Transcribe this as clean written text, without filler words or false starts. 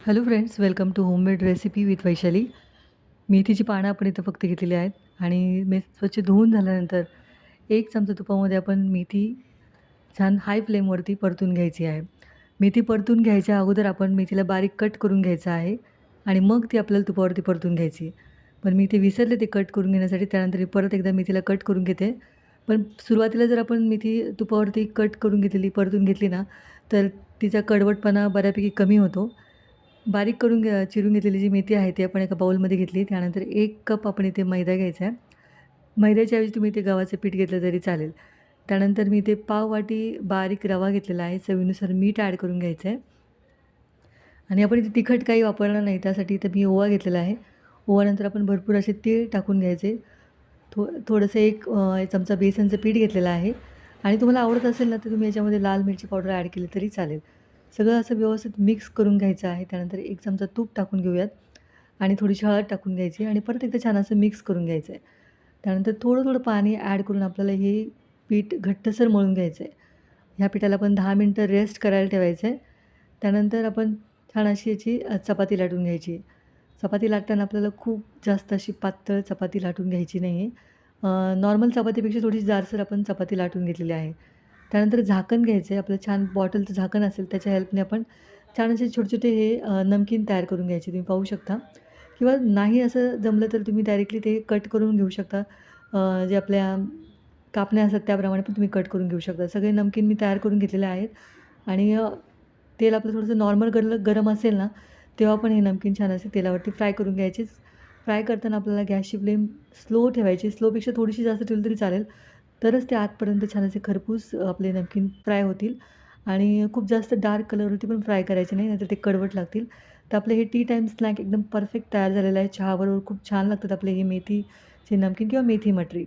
Hello friends, welcome to homemade recipe with Vaishali. मेथीची पानं आपण इथं फक्त घेतलेली आहेत आणि स्वच्छ धुवून झाल्यानंतर 1 चमचा तुपामध्ये आपण मेथी छान हाय फ्लेमवरती परतून घ्यायची आहे. मेथी परतून घ्यायच्या अगोदर आपण मेथीला बारीक कट करून घ्यायचं आहे आणि मग ती आपल्याला तुपावरती परतून घ्यायची. पण मी ते विसरले ते कट करून घेण्यासाठी, त्यानंतर मी परत एकदा मेथीला कट करून घेते. पण सुरुवातीला जर आपण मेथी तुपावरती कट करून घेतलेली, परतून घेतली ना, तर तिचा कडवटपणा बऱ्यापैकी कमी होतो. बारीक करून चिरून घेतलेली जी मेथी आहे ती आपण एका बाउलमध्ये घेतली. त्यानंतर 1 कप आपण इथे मैदा घ्यायचा आहे. मैद्याच्या ऐवजी तुम्ही इथे गव्हाचं पीठ घेतलं तरी चालेल. त्यानंतर मी इथे पाव वाटी बारीक रवा घेतलेला आहे. चवीनुसार मीठ ॲड करून घ्यायचं आहे. आणि आपण इथे तिखट काही वापरणार नाही, त्यासाठी इथे मी ओवा घेतलेला आहे. ओव्यानंतर आपण भरपूर असे तीळ टाकून घ्यायचे. थोडंसं एक चमचा बेसनचं पीठ घेतलेलं आहे आणि तुम्हाला आवडत असेल ना, तर तुम्ही याच्यामध्ये लाल मिरची पावडर ॲड केली तरी चालेल. सगळं असं व्यवस्थित मिक्स करून घ्यायचं आहे. त्यानंतर 1 चमचा तूप टाकून घेऊयात आणि थोडीशी हळद टाकून घ्यायची आणि परत एकदा छान असं मिक्स करून घ्यायचं आहे. त्यानंतर थोडं-थोडं पाणी ॲड करून आपल्याला हे पीठ घट्टसर मळून घ्यायचं आहे. ह्या पिठाला आपण 10 मिनिटं रेस्ट करायला ठेवायचं आहे. त्यानंतर आपण छान अशी याची चपाती लाटून घ्यायची. चपाती लाटताना आपल्याला खूप जास्त अशी पातळ चपाती लाटून घ्यायची नाही आहे. नॉर्मल चपातीपेक्षा थोडीशी जाडसर आपण चपाती लाटून घेतलेली आहे. त्यानंतर झाकण घ्यायचं आहे. आपलं छान बॉटलचं झाकण असेल त्याच्या हेल्पने आपण छान असे छोटे-छोटे हे नमकीन तयार करून घ्यायचे. तुम्ही पाहू शकता किंवा नाही असं जमलं तर तुम्ही डायरेक्टली ते कट करून घेऊ शकता. जे आपल्या कापण्या असतात त्याप्रमाणे पण तुम्ही कट करून घेऊ शकता. सगळे नमकीन मी तयार करून घेतलेले आहेत आणि तेल आपलं थोडंसं नॉर्मल गरम असेल ना, तेव्हा पण हे नमकीन छान असे तेलावरती फ्राय करून घ्यायचे. फ्राय करताना आपल्याला गॅसची फ्लेम स्लो ठेवायची. स्लोपेक्षा थोडीशी जास्त ठेवली तरी चालेल. तरच ते आतपर्यंत छान असे खरपूस आपले नमकीन फ्राय होतील आणि खूप जास्त डार्क कलरवरती पण फ्राय करायचे नाही, नाहीतर ते कडवट लागतील. तर आपलं हे टी टाईम स्नॅक एकदम परफेक्ट तयार झालेलं आहे. चहाबरोबर खूप छान लागतात आपले हे मेथीचे नमकीन किंवा मेथी मटरी.